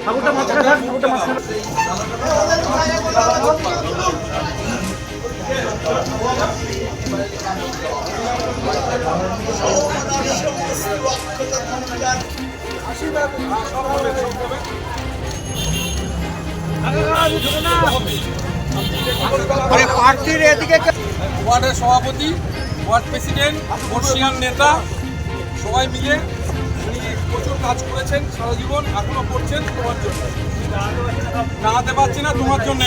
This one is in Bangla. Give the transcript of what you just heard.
ঠাকুরটা মাঝখানে থাক, ঠাকুরটা মাঝখানে। ওয়ার্ডের সভাপতি, ওয়ার্ড প্রেসিডেন্ট, বর্ষিয়ান নেতা সবাই মিলে উনি প্রচুর কাজ করেছেন সারা জীবন, এখনো করছেন তোমার জন্য। দাঁড়াতে পারছি না তোমার জন্য।